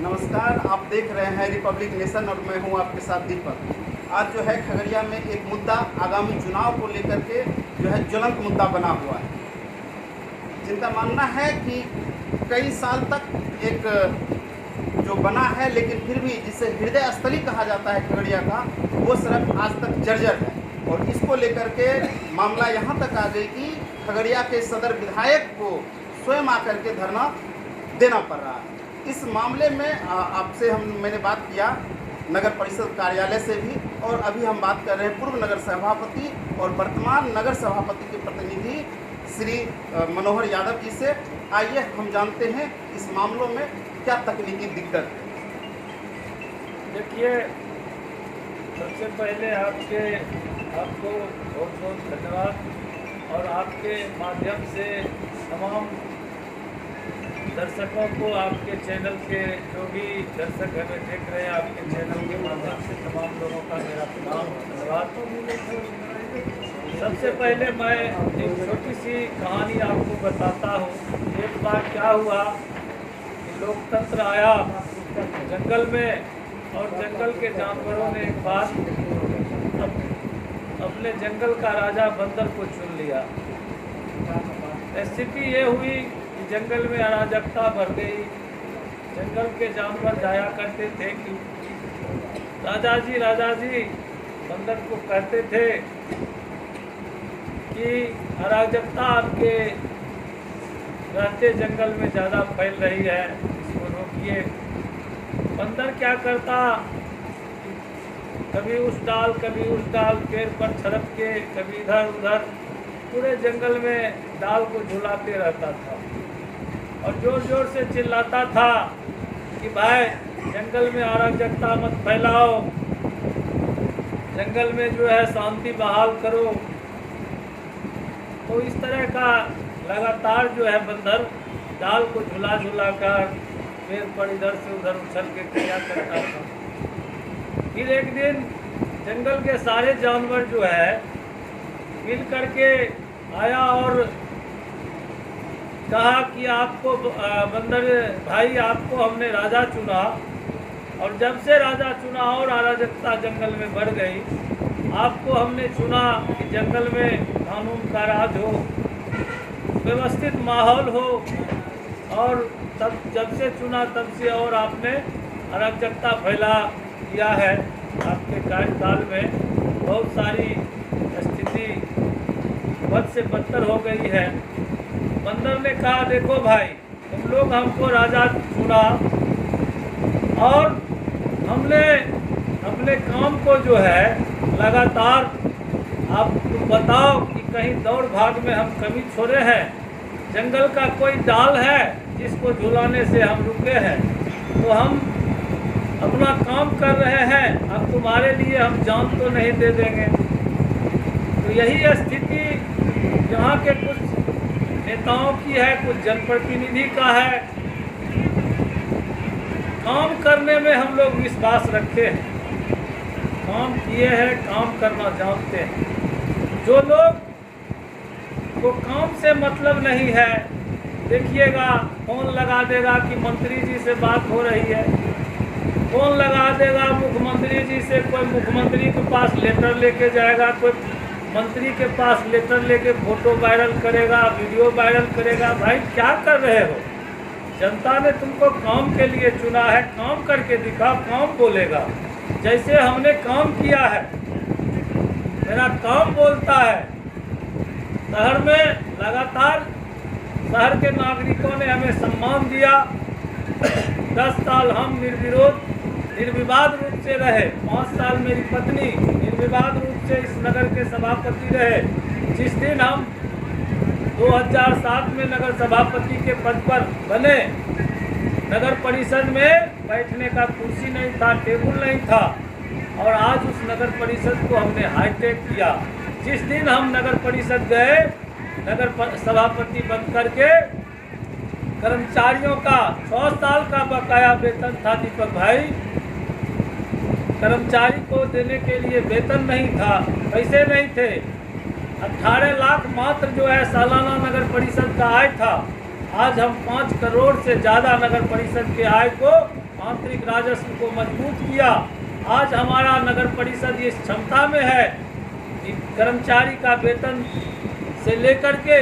नमस्कार, आप देख रहे हैं रिपब्लिक नेशन और मैं हूं आपके साथ दीपक। आज जो है खगड़िया में एक मुद्दा आगामी चुनाव को लेकर के जो है ज्वलंत मुद्दा बना हुआ है, जिनका मानना है कि कई साल तक एक जो बना है लेकिन फिर भी जिसे हृदय स्थली कहा जाता है खगड़िया का, वो सड़क आज तक जर्जर है। और इसको लेकर के मामला यहाँ तक आ गई कि खगड़िया के सदर विधायक को स्वयं आकर के धरना देना पड़ रहा है। इस मामले में आपसे मैंने बात किया नगर परिषद कार्यालय से भी, और अभी हम बात कर रहे हैं पूर्व नगर सभापति और वर्तमान नगर सभापति के प्रतिनिधि श्री मनोहर यादव जी से। आइए हम जानते हैं इस मामलों में क्या तकनीकी दिक्कत है। देखिए, सबसे पहले आपको बहुत बहुत धन्यवाद, और आपके माध्यम से तमाम दर्शकों को, आपके चैनल के जो भी दर्शक घर में देख रहे हैं, आपके चैनल के माध्यम से तमाम लोगों का मेरा प्रणाम धन्यवाद। सबसे पहले मैं एक छोटी सी कहानी आपको बताता हूँ। एक बार क्या हुआ कि लोकतंत्र आया जंगल में, और जंगल के जानवरों ने एक बार अपने जंगल का राजा बंदर को चुन लिया। स्थिति ये हुई कि जंगल में अराजकता बढ़ गई। जंगल के जानवर जाया करते थे कि राजा जी बंदर को कहते थे कि अराजकता आपके रहते जंगल में ज़्यादा फैल रही है, इसको रोकिए। बंदर क्या करता, कभी उस डाल पेड़ पर छड़प के, कभी इधर उधर पूरे जंगल में डाल को झुलाते रहता था, और जोर जोर से चिल्लाता था कि भाई जंगल में अराजकता मत फैलाओ, जंगल में जो है शांति बहाल करो। तो इस तरह का लगातार जो है बंदर डाल को झुला कर पेड़ पर इधर से उधर उछल के किया करता था। फिर एक दिन जंगल के सारे जानवर जो है मिल करके आया और कहा कि आपको बंदर भाई, आपको हमने राजा चुना, और जब से राजा चुना और अराजकता जंगल में बढ़ गई। आपको हमने चुना कि जंगल में कानून का राज हो, व्यवस्थित माहौल हो, और तब जब से चुना तब से और आपने अराजकता फैला दिया है। आपके कार्यकाल में बहुत सारी स्थिति बद से बदतर हो गई है। बंदर ने कहा, देखो भाई, तुम लोग हमको राजा चुना, और हमने अपने काम को जो है लगातार, आप बताओ कि कहीं दौड़ भाग में हम कमी छोड़े हैं? जंगल का कोई डाल है जिसको झुलाने से हम रुके हैं? तो हम अपना काम कर रहे हैं, अब तुम्हारे लिए हम जान तो नहीं दे देंगे। तो यही स्थिति यहाँ के कुछ नेताओं की है, कुछ जनप्रतिनिधि का है। काम करने में हम लोग विश्वास रखे हैं, काम किए हैं, काम करना जानते हैं। जो लोग को काम से मतलब नहीं है, देखिएगा फोन लगा देगा कि मंत्री जी से बात हो रही है, फोन लगा देगा मुख्यमंत्री जी से, कोई मुख्यमंत्री के पास लेटर लेके जाएगा, कोई मंत्री के पास लेटर लेके फोटो वायरल करेगा, वीडियो वायरल करेगा। भाई क्या कर रहे हो? जनता ने तुमको काम के लिए चुना है, काम करके दिखाओ, काम बोलेगा। जैसे हमने काम किया है, मेरा काम बोलता है। शहर में लगातार शहर के नागरिकों ने हमें सम्मान दिया। 10 साल हम निर्विवाद रूप से रहे। 5 साल मेरी पत्नी निर्विवाद रूप से इस नगर के सभापति रहे। जिस दिन हम 2007 में नगर सभापति के पद पर बने, नगर परिषद में बैठने का कुर्सी नहीं था, टेबल नहीं था, और आज उस नगर परिषद को हमने हाईटेक किया। जिस दिन हम नगर परिषद गए, नगर सभापति बन करके कर्मचारियों का 6 साल का बकाया वेतन था। दीपक भाई, कर्मचारी को देने के लिए वेतन नहीं था, पैसे नहीं थे। 18 लाख मात्र जो है सालाना नगर परिषद का आय था। आज हम 5 करोड़ से ज़्यादा नगर परिषद के आय को आंतरिक राजस्व को मजबूत किया। आज हमारा नगर परिषद इस क्षमता में है कि कर्मचारी का वेतन से लेकर के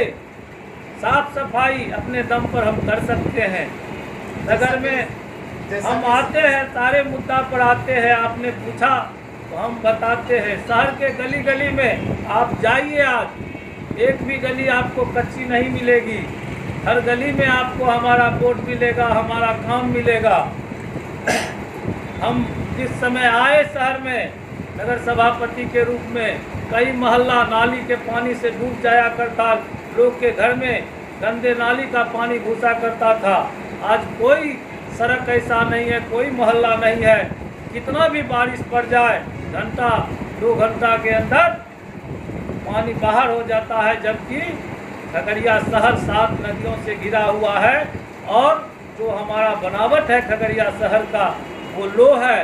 साफ सफाई अपने दम पर हम कर सकते हैं। नगर में हम आते हैं, सारे मुद्दा पर आते हैं। आपने पूछा तो हम बताते हैं। शहर के गली गली में आप जाइए, आज एक भी गली आपको कच्ची नहीं मिलेगी। हर गली में आपको हमारा बोर्ड मिलेगा, हमारा काम मिलेगा। हम जिस समय आए शहर में नगर सभापति के रूप में, कई मोहल्ला नाली के पानी से डूब जाया करता, लोग के घर में गंदे नाली का पानी घुसा करता था। आज कोई सड़क ऐसा नहीं है, कोई मोहल्ला नहीं है, कितना भी बारिश पड़ जाए घंटा 2 घंटा के अंदर पानी बाहर हो जाता है। जबकि खगड़िया शहर 7 नदियों से घिरा हुआ है और जो हमारा बनावट है खगड़िया शहर का वो लो है,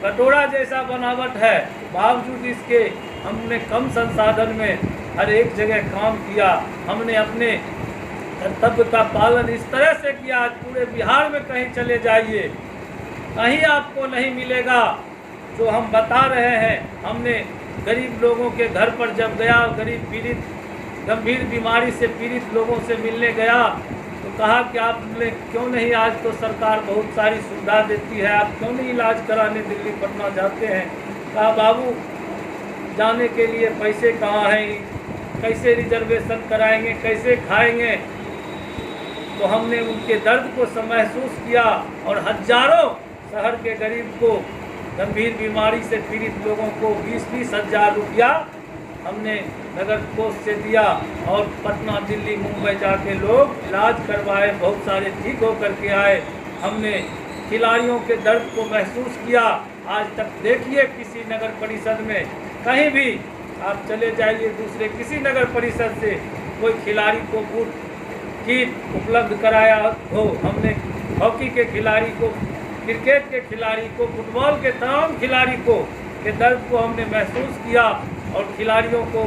कटोरा जैसा बनावट है। बावजूद इसके हमने कम संसाधन में हर एक जगह काम किया। हमने अपने कर्तव्य का पालन इस तरह से किया। आज पूरे बिहार में कहीं चले जाइए, कहीं आपको नहीं मिलेगा जो हम बता रहे हैं। हमने गरीब लोगों के घर पर जब गया, गरीब पीड़ित गंभीर बीमारी से पीड़ित लोगों से मिलने गया तो कहा कि आपने क्यों नहीं, आज तो सरकार बहुत सारी सुविधा देती है, आप क्यों नहीं इलाज कराने दिल्ली पटना जाते हैं। कहा बाबू जाने के लिए पैसे कहाँ हैं, कैसे रिजर्वेशन कराएंगे, कैसे खाएंगे। तो हमने उनके दर्द को महसूस किया और हजारों शहर के गरीब को, गंभीर बीमारी से पीड़ित लोगों को 20-20 हज़ार रुपया हमने नगर कोष से दिया और पटना, दिल्ली, मुंबई जाके लोग इलाज करवाए, बहुत सारे ठीक होकर के आए। हमने खिलाड़ियों के दर्द को महसूस किया। आज तक देखिए किसी नगर परिषद में कहीं भी आप चले जाइए, दूसरे किसी नगर परिषद से कोई खिलाड़ी को बूट किट उपलब्ध कराया हो। हमने हॉकी के खिलाड़ी को, क्रिकेट के खिलाड़ी को, फुटबॉल के तमाम खिलाड़ी को के दर्द को हमने महसूस किया और खिलाड़ियों को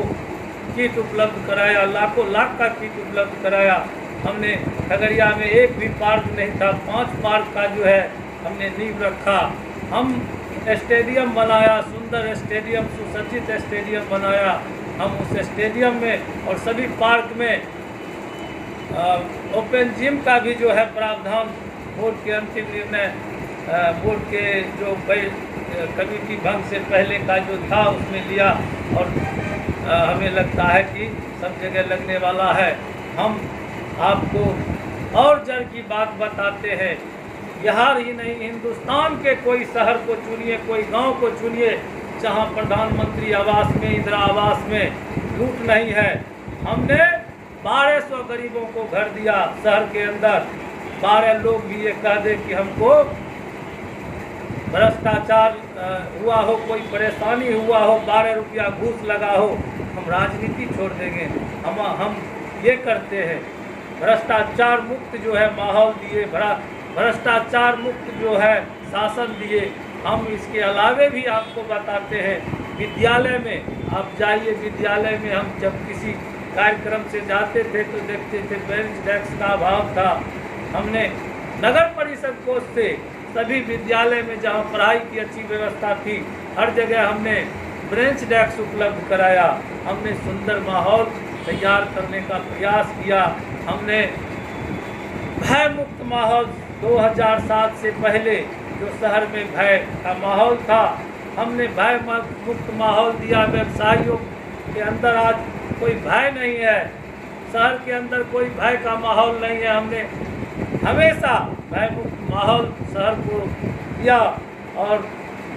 किट उपलब्ध कराया, लाखों लाख का किट उपलब्ध कराया। हमने खगड़िया में एक भी पार्क नहीं था, 5 पार्क का जो है हमने नींव रखा। हम स्टेडियम बनाया, सुंदर स्टेडियम, सुसज्जित स्टेडियम बनाया। हम उस स्टेडियम में और सभी पार्क में ओपन जिम का भी जो है प्रावधान बोर्ड के अंतिम निर्णय, बोर्ड के जो कमेटी भंग से पहले का जो था उसमें लिया और हमें लगता है कि सब जगह लगने वाला है। हम आपको और जड़ की बात बताते हैं। बिहार ही नहीं, हिंदुस्तान के कोई शहर को चुनिए, कोई गांव को चुनिए जहां प्रधानमंत्री आवास में, इंदिरा आवास में लूट नहीं है। हमने 1200 गरीबों को घर दिया शहर के अंदर। 12 लोग भी ये कह दे कि हमको भ्रष्टाचार हुआ हो, कोई परेशानी हुआ हो, 12 रुपया घूस लगा हो, हम राजनीति छोड़ देंगे। हम ये करते हैं, भ्रष्टाचार मुक्त जो है माहौल दिए, भ्रष्टाचार मुक्त जो है शासन दिए। हम इसके अलावे भी आपको बताते हैं, विद्यालय में आप जाइए, विद्यालय में हम जब किसी कार्यक्रम से जाते थे तो देखते थे बेंच डेस्क का अभाव था। हमने नगर परिषद कोष से सभी विद्यालय में जहां पढ़ाई की अच्छी व्यवस्था थी, हर जगह हमने बेंच डेस्क उपलब्ध कराया। हमने सुंदर माहौल तैयार करने का प्रयास किया। हमने भय मुक्त माहौल, 2007 से पहले जो शहर में भय का माहौल था, हमने भय मुक्त माहौल दिया। व्यवसायियों के अंदर आज कोई भय नहीं है, शहर के अंदर कोई भय का माहौल नहीं है। हमने हमेशा भय मुक्त माहौल शहर को दिया और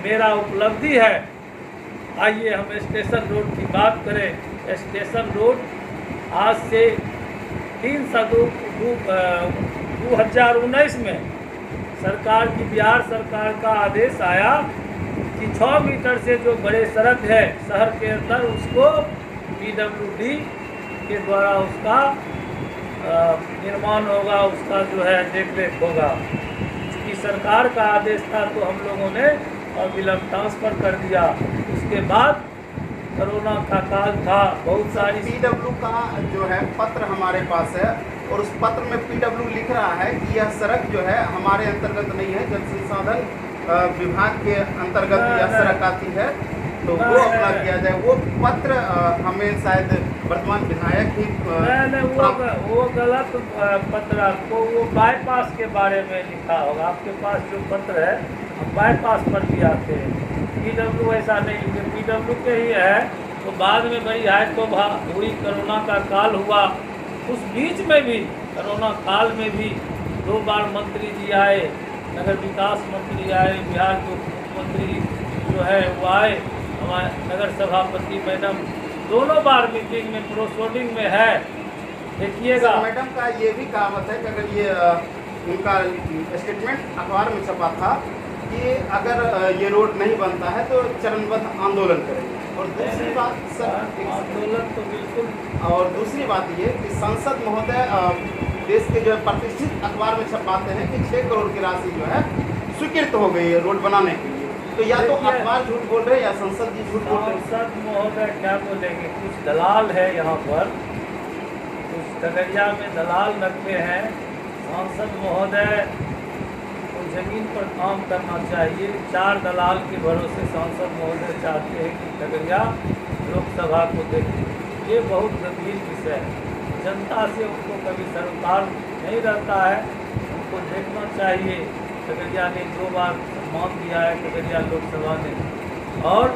मेरा उपलब्धि है। आइए हम स्टेशन रोड की बात करें। स्टेशन रोड आज से 2019 में सरकार की, बिहार सरकार का आदेश आया कि 6 मीटर से जो बड़े सड़क है शहर के अंदर, उसको PWD के द्वारा उसका निर्माण होगा, उसका जो है देख रेख होगा। कि सरकार का आदेश था तो हम लोगों ने विलंब ट्रांसफ़र कर दिया। उसके बाद कोरोना का काल था, बहुत सारी PW का जो है पत्र हमारे पास है। और उस पत्र में पीडब्ल्यू लिख रहा है कि यह सड़क जो है हमारे अंतर्गत नहीं है, जल संसाधन विभाग के अंतर्गत यह सड़क आती है, तो वो अपना किया जाए। वो पत्र हमें शायद वर्तमान विधायक ही वो गलत पत्र आपको वो बाईपास के बारे में लिखा होगा। आपके पास जो पत्र है बाईपास पर भी आते हैं, पीडब्ल्यू ऐसा नहीं लिखे। पीडब्ल्यू के ही है तो बाद में बड़ी हाई तो हुई, कोरोना का काल हुआ, उस बीच में भी कोरोना काल में भी 2 बार मंत्री जी आए, नगर विकास मंत्री आए, बिहार के मुख्यमंत्री जो है वो आए, हमारे नगर सभापति मैडम दोनों बार मीटिंग में प्रोसीडिंग में है। देखिएगा मैडम का ये भी कहावत है कि अगर ये उनका स्टेटमेंट अखबार में छपा था कि अगर ये रोड नहीं बनता है तो चरणबद्ध आंदोलन करेंगे। और दूसरी बात सर, आंदोलन तो बिल्कुल, और दूसरी बात ये कि सांसद महोदय देश के जो है प्रतिष्ठित अखबार में छपाते हैं कि 6 करोड़ की राशि जो है स्वीकृत हो गई है रोड बनाने के लिए, तो या तो अखबार झूठ बोल रहे हैं या संसद जी झूठ बोल रहे हैं। सांसद महोदय क्या बोलेंगे, कुछ दलाल है यहाँ पर, कुछ खगड़िया में दलाल रखते हैं। सांसद महोदय को जमीन पर काम करना चाहिए। 4 दलाल के भरोसे सांसद महोदय चाहते हैं कि खगड़िया लोकसभा को देखें। ये बहुत गंभीर विषय है, जनता से उनको कभी सरोकार नहीं रहता है, उनको देखना चाहिए। खगड़िया ने 2 बार सम्मान दिया है खगड़िया लोकसभा ने, और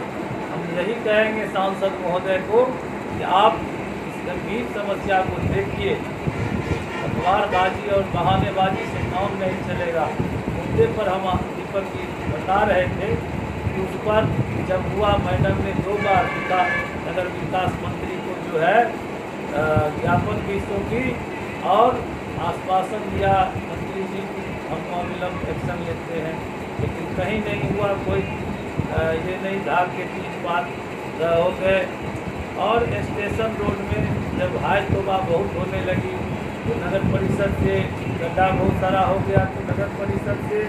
हम यही कहेंगे सांसद महोदय को कि आप इस गंभीर समस्या को देखिए। अखबारबाजी और बहानेबाजी से काम नहीं चलेगा। मुद्दे पर हम दीपक जी बता रहे थे कि उस पर जब हुआ, मैडम ने 2 बार नगर विकास मंत्री को जो है ज्ञापन भी सौंपी और आश्वासन दिया मंत्री जी की हम अविलंब एक्शन लेते हैं, लेकिन कहीं नहीं हुआ। कोई ये नहीं था कि 3 बार हो गए। और स्टेशन रोड में जब हाई तोबा बहुत होने लगी तो नगर परिषद से गड्ढा बहुत सारा हो गया, तो नगर परिषद से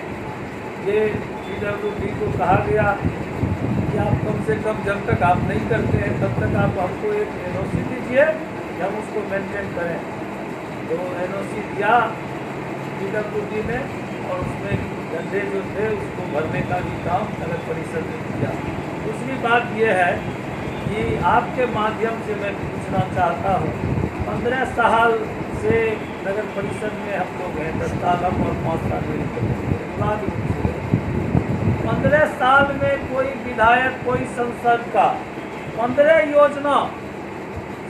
ये पीडब्ल्यूडी को कहा गया कि आप कम से कम जब तक आप नहीं करते हैं तब तक आप हमको एक एनओसी दीजिए कि हम उसको मेंटेन करें। तो एनओसी दिया पीडब्ल्यूडी ने, और उसमें गड्ढे जो थे उसको भरने का भी काम नगर परिषद ने किया। दूसरी बात यह है कि आपके माध्यम से मैं पूछना चाहता हूँ, 15 साल से नगर परिषद में हम लोग हैं, 10 साल हम और 5 साल में 15 साल में कोई विधायक, कोई संसद का 15 योजना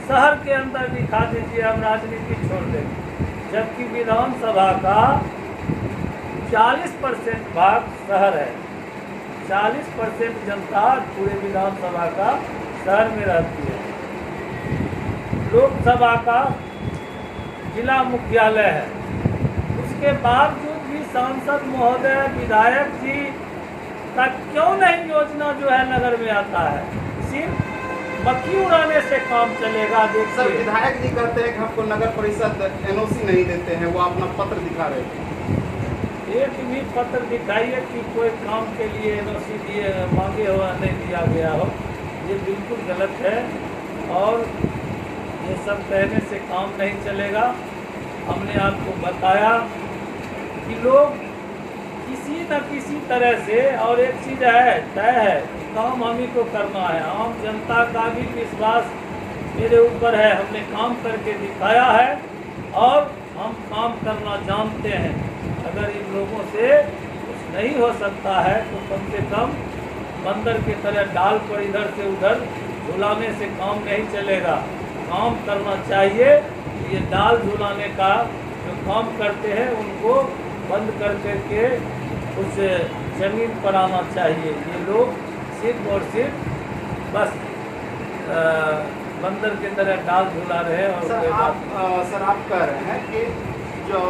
शहर के अंदर दिखा दीजिए, हम राजनीति छोड़ देंगे। जबकि विधानसभा का 40% भाग शहर है, 40% जनता पूरे विधानसभा का शहर में रहती है। लोकसभा का जिला मुख्यालय है, उसके बावजूद भी सांसद महोदय, विधायक जी का क्यों नहीं योजना जो है नगर में आता है? सिर्फ मक्खी उड़ाने से काम चलेगा। सर, विधायक जी कहते हैं कि हमको नगर परिषद एनओसी नहीं देते हैं, वो अपना पत्र दिखा रहे थे। एक भी पत्र दिखाइए कि कोई काम के लिए एनओसी दिए मांगे हो, नहीं दिया गया हो। ये बिल्कुल गलत है और ये सब कहने से काम नहीं चलेगा। हमने आपको बताया कि लोग किसी न किसी तरह से, और एक चीज़ है तय है, काम हम ही को करना है। आम जनता का भी विश्वास मेरे ऊपर है, हमने काम करके दिखाया है और हम काम करना जानते हैं। अगर इन लोगों से कुछ नहीं हो सकता है तो कम से कम बंदर की तरह डाल पर इधर से उधर झुलाने से काम नहीं चलेगा। काम करना चाहिए। ये डाल झुलाने का जो काम करते हैं उनको बंद कर करके उस ज़मीन पर आना चाहिए। ये लोग सिर्फ और सिर्फ बस बंदर की तरह डाल झुला रहे हैं। और सर आप कह रहे हैं कि जो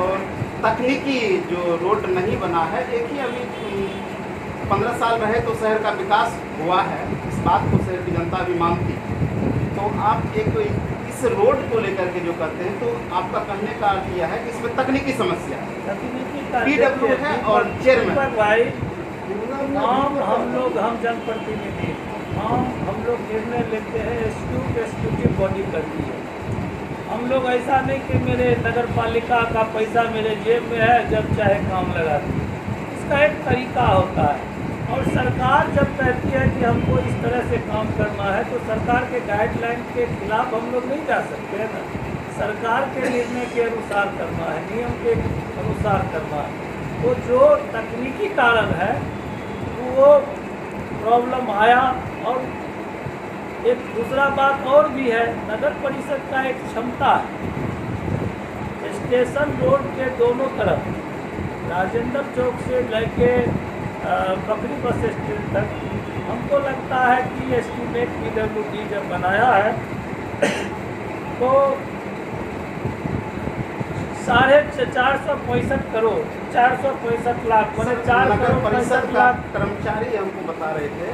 तकनीकी जो रोड नहीं बना है, एक ही अभी 15 साल रहे तो शहर का विकास हुआ है, इस बात को शहर की जनता भी मानती है। तो आप एक इस रोड को लेकर के जो करते हैं, तो आपका कहने का अर्थ यह है कि इसमें तकनीकी समस्या है, पीडब्ल्यू है और चेयरमैन भाई हम जनप्रतिनिधि हम लोग निर्णय लेते हैं, एग्जीक्यूटिव बॉडी करती है। हम लोग ऐसा नहीं कि मेरे नगर पालिका का पैसा मेरे जेब में है, जब चाहे काम लगा दूँ। इसका एक तरीका होता है, और सरकार जब कहती है कि हमको इस तरह से काम करना है, तो सरकार के गाइडलाइन के खिलाफ हम लोग नहीं जा सकते हैं ना। सरकार के निर्णय के अनुसार करना है, नियम के अनुसार करना है। तो जो तकनीकी कारण है वो प्रॉब्लम आया। और एक दूसरा बात और भी है, नगर परिषद का एक क्षमता है, स्टेशन रोड के दोनों तरफ राजेंद्र चौक से लेके बकरी बस स्टैंड तक हमको लगता है कि एस्टीमेट PWD जब बनाया है तो 465 करोड़ 465 लाख मैंने 4 नगर करोड़ परिषद 65 का लाख। कर्मचारी हमको बता रहे थे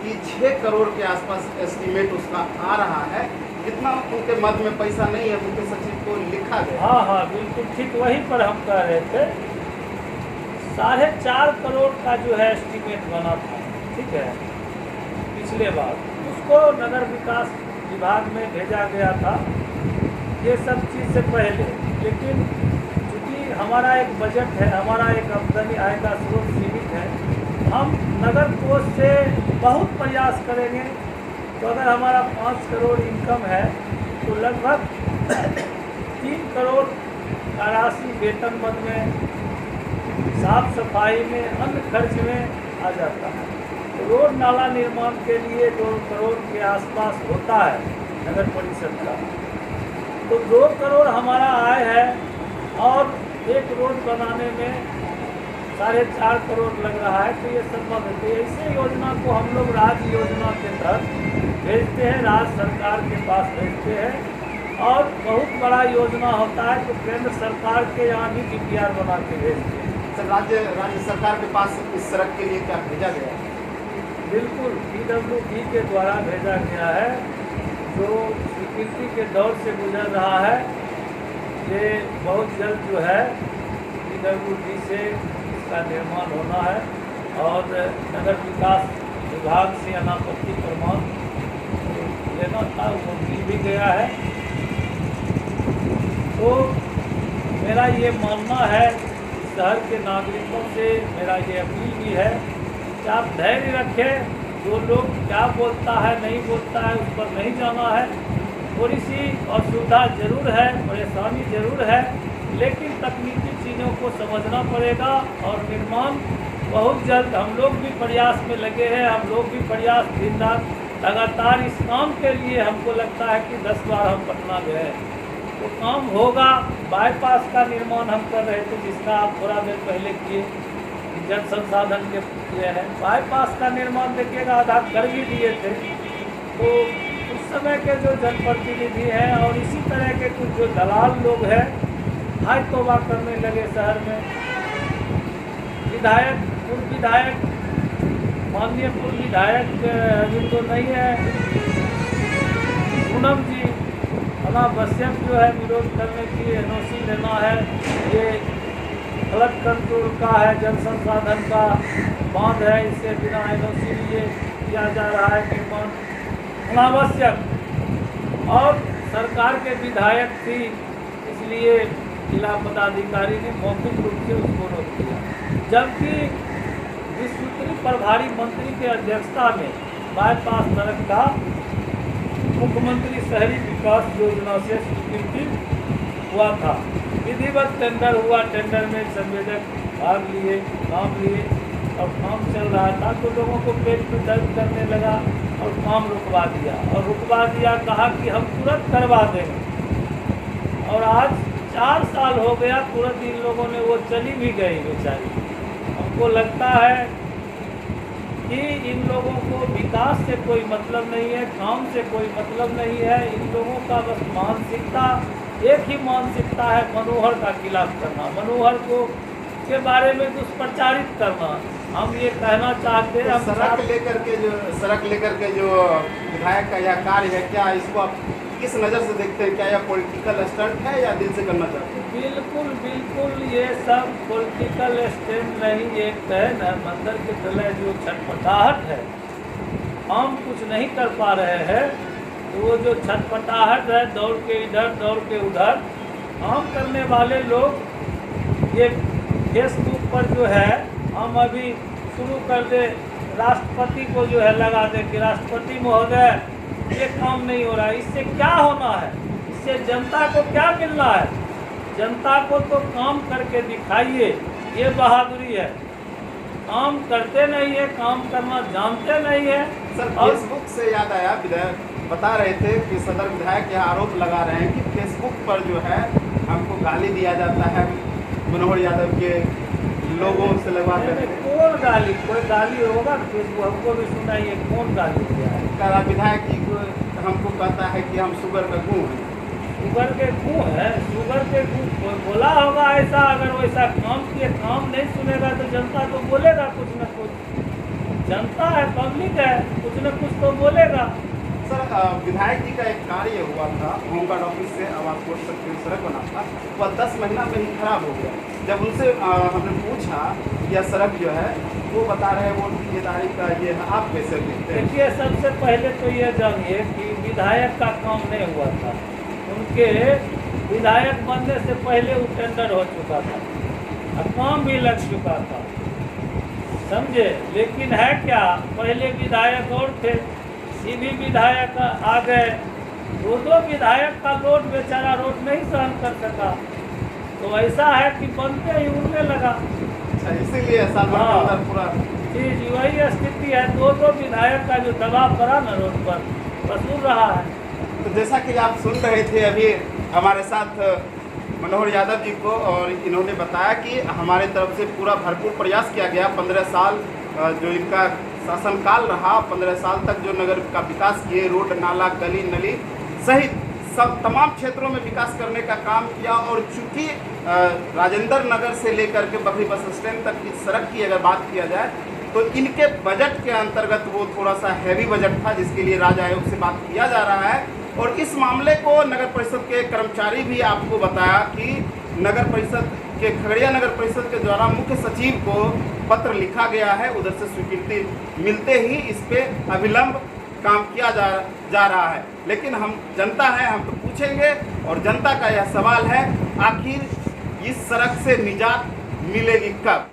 कि 6 करोड़ के आसपास एस्टीमेट उसका आ रहा है। जितना उनके मद में पैसा नहीं है, उनके सचिव को लिखा गया। हाँ हाँ बिल्कुल ठीक, वहीं पर हम कह रहे थे 4.5 करोड़ का जो है एस्टीमेट बना था, ठीक है, पिछले बार उसको नगर विकास विभाग में भेजा गया था, ये सब चीज़ से पहले। लेकिन चूँकि हमारा एक बजट है, हमारा एक आमदनी आय का स्रोत सीमित है, हम नगर कोष से बहुत प्रयास करेंगे। तो अगर हमारा 5 करोड़ इनकम है तो लगभग 3 करोड़ का राशि वेतन मद में, साफ सफाई में, अन्य खर्च में आ जाता है। तो रोड नाला निर्माण के लिए 2 करोड़ के आसपास होता है नगर परिषद का। तो 2 करोड़ हमारा आय है, और एक रोड बनाने में 4.5 करोड़ लग रहा है। तो ये संभव है। तो ऐसे योजना को हम लोग राज्य योजना के तहत भेजते हैं, राज्य सरकार के पास भेजते हैं। और बहुत बड़ा योजना होता है तो केंद्र सरकार के यहाँ भी DPR बना के भेजते हैं। सर, राज्य सरकार के पास इस सड़क के लिए क्या भेजा गया है? बिल्कुल PWD के द्वारा भेजा गया है, जो स्वीकृति के दौर से गुजर रहा है। ये बहुत जल्द जो है PWD से इसका निर्माण होना है, और नगर विकास विभाग से अनापत्ति प्रमाण लेना था, वो मिल भी गया है। तो मेरा ये मानना है, शहर के नागरिकों से मेरा ये अपील भी है कि आप धैर्य रखें। जो लोग क्या बोलता है नहीं बोलता है उस पर नहीं जाना है। थोड़ी सी असुविधा जरूर है, परेशानी जरूर है, लेकिन तकनीकी चीज़ों को समझना पड़ेगा। और निर्माण बहुत जल्द, हम लोग भी प्रयास में लगे हैं, हम लोग भी प्रयास दिन रात लगातार इस काम के लिए, हमको लगता है कि 10 बार हम पटना गए तो काम होगा। बाईपास का निर्माण हम कर रहे थे, जिसका आप थोड़ा देर पहले किए, जल संसाधन के लिए है। बाईपास का निर्माण देखिएगा आधा कर भी दिए थे। तो उस समय के जो जनप्रतिनिधि हैं और इसी तरह के कुछ जो दलाल लोग हैं, हाय तौबा करने लगे शहर में। विधायक, पूर्व विधायक, माननीय पूर्व विधायक जिनको नहीं है, पूनम जी, अनावश्यक जो है विरोध करने की NOC लेना है। ये फ्लड कंट्रोल का है, जल संसाधन का बांध है, इससे बिना NOC लिए किया जा रहा है निर्माण, अनावश्यक। और सरकार के विधायक थी, इसलिए जिला पदाधिकारी ने मौखिक रूप से उसको रोक दिया। जबकि विस्तृत प्रभारी मंत्री के अध्यक्षता में बाईपास सड़क का मुख्यमंत्री शहरी विकास योजना से स्वीकृति हुआ था। विधिवत टेंडर हुआ, टेंडर में संवेदक भाग लिए, नाम लिए, और काम चल रहा था तो लोगों को पेट में दर्द करने लगा और काम रुकवा दिया। और रुकवा दिया, कहा कि हम तुरंत करवा देंगे। और आज 4 साल हो गया, तुरंत इन लोगों ने, वो चली भी गई बेचारी। हमको लगता है कि इन लोगों को विकास से कोई मतलब नहीं है, काम से कोई मतलब नहीं है। इन लोगों का बस मानसिकता, एक ही मानसिकता है, मनोहर का खिलाफ करना, मनोहर को के बारे में दुष्प्रचारित करना। हम ये कहना चाहते हैं, सड़क लेकर के जो विधायक का यह कार्य है, क्या इसको आप किस नज़र से देखते हैं? क्या यह पॉलिटिकल स्टंट है या दिल से करना चाहते हैं? बिल्कुल बिल्कुल, ये सब पॉलिटिकल स्टैंड नहीं, एक है न मंदिर के तले जो छटपटाहट है, हम कुछ नहीं कर पा रहे हैं, तो वो जो छटपटाहट है, दौड़ के इधर दौड़ के उधर, काम करने वाले लोग ये फेसबुक पर जो है हम अभी शुरू कर दे, राष्ट्रपति को जो है लगा दे कि राष्ट्रपति महोदय ये काम नहीं हो रहा है। इससे क्या होना है? इससे जनता को क्या मिलना है? जनता को तो काम करके दिखाइए, ये बहादुरी है। काम करते नहीं है, काम करना जानते नहीं है। सर, और फेसबुक से याद आया, विधायक बता रहे थे कि सदर विधायक यह आरोप लगा रहे हैं कि फेसबुक पर जो है हमको गाली दिया जाता है, मनोहर यादव के लोगों से लगवाते हैं। कौन गाली? कोई गाली होगा फेसबुक? हमको भी सुनाइए, कौन गाली दिया है? कह रहा विधायक जी को हमको कहता है कि हम शुगर का गूँ हैं। शुगर के गूँ है? शुगर के गूँ कोई बोला होगा ऐसा? अगर वैसा काम किए, काम नहीं सुनेगा तो जनता तो बोलेगा कुछ न कुछ। जनता है, पब्लिक है, कुछ न कुछ तो बोलेगा। सर, विधायक जी का एक कार्य हुआ था, होमगार्ड ऑफिस से आवास कोर्ट तक की सड़क बना था, वह 10 महीना में ही खराब हो गया। जब उनसे हमने पूछा यह सड़क जो है, वो बता रहे हैं वो ठेकेदारी का ये है, आप कैसे देखते हैं? देखिए, सबसे पहले तो ये जानिए कि विधायक का काम नहीं हुआ था। उनके विधायक बनने से पहले वो टेंडर हो चुका था और काम भी लग चुका था, समझे। लेकिन है क्या, पहले विधायक और थे, सीधी विधायक आ गए, दो विधायक का लोड बेचारा रोड नहीं सहन कर सका, तो ऐसा है कि बनते ही उड़ने लगा। अच्छा, इसीलिए साल भर के अंदर पूरा जी वही स्थिति है। दो विधायक का जो दबाव पड़ा ना रोड पर, वसूल रहा है। तो जैसा कि आप सुन रहे थे अभी हमारे साथ मनोहर यादव जी को, और इन्होंने बताया कि हमारे तरफ से पूरा भरपूर प्रयास किया गया। 15 साल जो इनका शासनकाल रहा, 15 साल तक जो नगर का विकास किए, रोड नाला गली नली सहित सब तमाम क्षेत्रों में विकास करने का काम किया। और चूँकि राजेंद्र नगर से लेकर के बखरी बस स्टैंड तक की सड़क की अगर बात किया जाए तो इनके बजट के अंतर्गत वो थोड़ा सा हैवी बजट था, जिसके लिए राज्य आयोग से बात किया जा रहा है। और इस मामले को नगर परिषद के कर्मचारी भी आपको बताया कि नगर परिषद के खगड़िया नगर परिषद के द्वारा मुख्य सचिव को पत्र लिखा गया है, उधर से स्वीकृति मिलते ही इस पे अविलंब काम किया जा रहा है। लेकिन हम जनता है, हम तो पूछेंगे, और जनता का यह सवाल है आखिर इस सड़क से निजात मिलेगी कब?